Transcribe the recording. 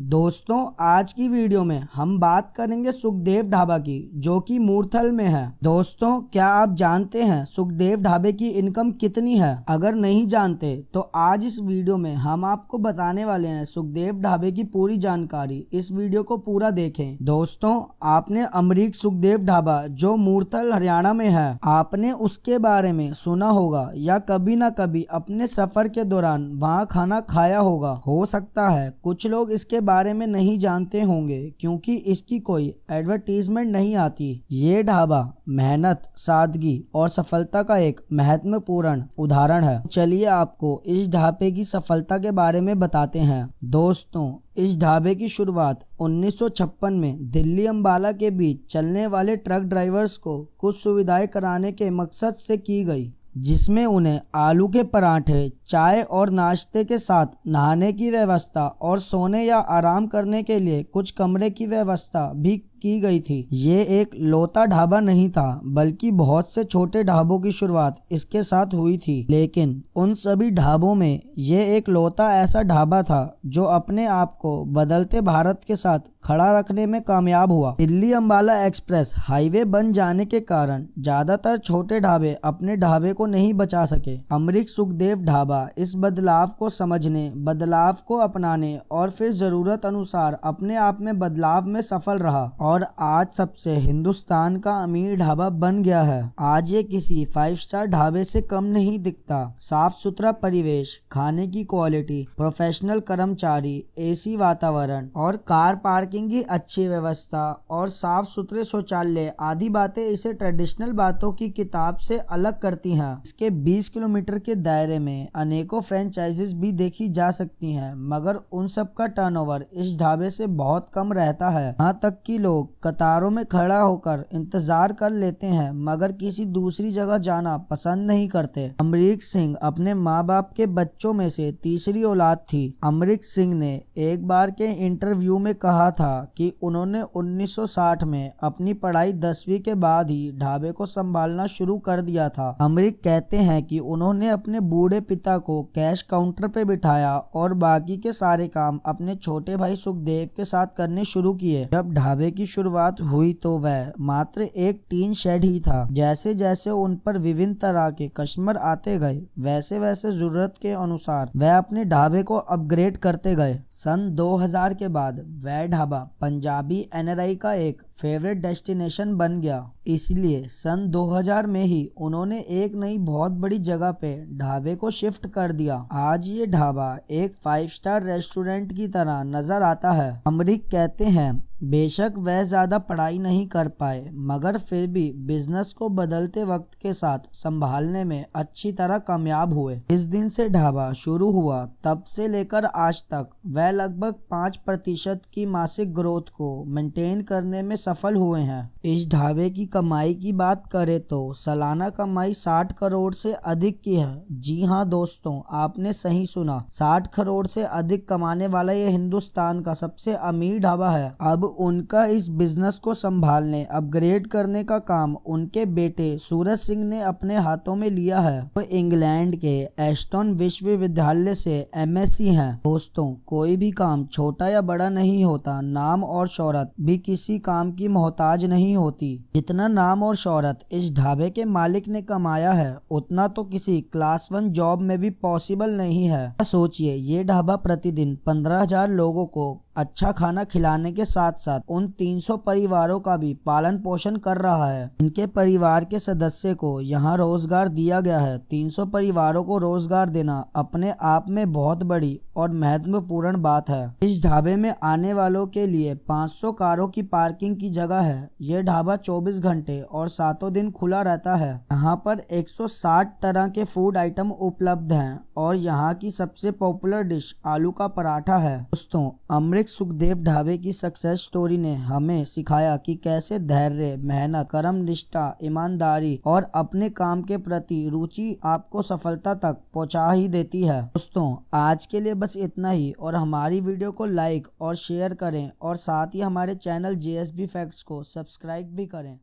दोस्तों आज की वीडियो में हम बात करेंगे सुखदेव ढाबा की, जो कि मूर्थल में है। दोस्तों क्या आप जानते हैं सुखदेव ढाबे की इनकम कितनी है? अगर नहीं जानते तो आज इस वीडियो में हम आपको बताने वाले हैं सुखदेव ढाबे की पूरी जानकारी। इस वीडियो को पूरा देखें। दोस्तों आपने अमरीक सुखदेव ढाबा जो मूर्थल हरियाणा में है, आपने उसके बारे में सुना होगा या कभी ना कभी अपने सफर के दौरान वहाँ खाना खाया होगा। हो सकता है कुछ लोग इसके बारे में नहीं जानते होंगे क्योंकि इसकी कोई एडवर्टीजमेंट नहीं आती। ये ढाबा मेहनत, सादगी और सफलता का एक महत्वपूर्ण उदाहरण है। चलिए आपको इस ढाबे की सफलता के बारे में बताते हैं। दोस्तों इस ढाबे की शुरुआत 1956 में दिल्ली अंबाला के बीच चलने वाले ट्रक ड्राइवर्स को कुछ सुविधाएं कराने के मकसद से की गई, जिसमें उन्हें आलू के पराठे, चाय और नाश्ते के साथ नहाने की व्यवस्था और सोने या आराम करने के लिए कुछ कमरे की व्यवस्था भी की गई थी। ये एक लौता ढाबा नहीं था, बल्कि बहुत से छोटे ढाबों की शुरुआत इसके साथ हुई थी। लेकिन उन सभी ढाबों में ये एक लौता ऐसा ढाबा था जो अपने आप को बदलते भारत के साथ खड़ा रखने में कामयाब हुआ। दिल्ली अंबाला एक्सप्रेस हाईवे बन जाने के कारण ज्यादातर छोटे ढाबे अपने ढाबे को नहीं बचा सके। अमरीक सुखदेव ढाबा इस बदलाव को समझने, बदलाव को अपनाने और फिर जरूरत अनुसार अपने आप में बदलाव में सफल रहा और आज सबसे हिंदुस्तान का अमीर ढाबा बन गया है। आज ये किसी 5 स्टार ढाबे से कम नहीं दिखता। साफ सुथरा परिवेश, खाने की क्वालिटी, प्रोफेशनल कर्मचारी, एसी वातावरण और कार पार्किंग की अच्छी व्यवस्था और साफ सुथरे शौचालय आदि बातें इसे ट्रेडिशनल बातों की किताब से अलग करती हैं। इसके 20 किलोमीटर के दायरे में अनेकों फ्रेंचाइजीज भी देखी जा सकती हैं, मगर उन सब का टर्नओवर इस ढाबे से बहुत कम रहता है। यहाँ तक कि लोग कतारों में खड़ा होकर इंतजार कर लेते हैं, मगर किसी दूसरी जगह जाना पसंद नहीं करते। अमरीक सिंह अपने माँ बाप के बच्चों में से तीसरी औलाद थी। अमरीक सिंह ने एक बार के इंटरव्यू में कहा था कि उन्होंने 1960 में अपनी पढ़ाई 10वीं के बाद ही ढाबे को संभालना शुरू कर दिया था। अमरीक कहते हैं कि उन्होंने अपने बूढ़े पिता को कैश काउंटर पे बिठाया और बाकी के सारे काम अपने छोटे भाई सुखदेव के साथ करने शुरू किए। जब ढाबे की शुरुआत हुई तो वह मात्र एक टीन शेड ही था। जैसे जैसे उन पर विभिन्न तरह के कस्टमर आते गए, वैसे वैसे जरूरत के अनुसार वह अपने ढाबे को अपग्रेड करते गए। सन 2000 के बाद वह ढाबा पंजाबी एनआरआई का एक फेवरेट डेस्टिनेशन बन गया। इसलिए सन 2000 में ही उन्होंने एक नई बहुत बड़ी जगह पे ढाबे को शिफ्ट कर दिया। आज ये ढाबा एक 5 स्टार रेस्टोरेंट की तरह नजर आता है। अमरीक कहते हैं बेशक वह ज्यादा पढ़ाई नहीं कर पाए, मगर फिर भी बिजनेस को बदलते वक्त के साथ संभालने में अच्छी तरह कामयाब हुए। इस दिन से ढाबा शुरू हुआ तब से लेकर आज तक वह लगभग 5% की मासिक ग्रोथ को मेंटेन करने में सफल हुए हैं। इस ढाबे की कमाई की बात करें तो सालाना कमाई 60 करोड़ से अधिक की है। जी हाँ दोस्तों, आपने सही सुना, 60 करोड़ से अधिक कमाने वाला ये हिंदुस्तान का सबसे अमीर ढाबा है। अब उनका इस बिजनेस को संभालने, अपग्रेड करने का काम उनके बेटे सूरज सिंह ने अपने हाथों में लिया है। वो इंग्लैंड के एस्टन विश्वविद्यालय से एमएससी हैं। दोस्तों कोई भी काम छोटा या बड़ा नहीं होता। नाम और शोहरत भी किसी काम की मोहताज नहीं होती। जितना नाम और शोहरत इस ढाबे के मालिक ने कमाया है, उतना तो किसी क्लास 1 जॉब में भी पॉसिबल नहीं है। सोचिए, ये ढाबा प्रतिदिन 15,000 लोगों को अच्छा खाना खिलाने के साथ साथ उन 300 परिवारों का भी पालन पोषण कर रहा है। इनके परिवार के सदस्य को यहाँ रोजगार दिया गया है। 300 परिवारों को रोजगार देना अपने आप में बहुत बड़ी और महत्वपूर्ण बात है। इस ढाबे में आने वालों के लिए 500 कारों की पार्किंग की जगह है। ये ढाबा 24 घंटे और 7 दिन खुला रहता है। यहाँ पर 160 तरह के फूड आइटम उपलब्ध हैं और यहाँ की सबसे पॉपुलर डिश आलू का पराठा है। दोस्तों अमरीक सुखदेव ढाबे की सक्सेस स्टोरी ने हमें सिखाया कि कैसे धैर्य, मेहनत, कर्म निष्ठा, ईमानदारी और अपने काम के प्रति रुचि आपको सफलता तक पहुंचा ही देती है। दोस्तों आज के लिए बस इतना ही, और हमारी वीडियो को लाइक और शेयर करें और साथ ही हमारे चैनल JSB फैक्ट्स को सब्सक्राइब भी करें।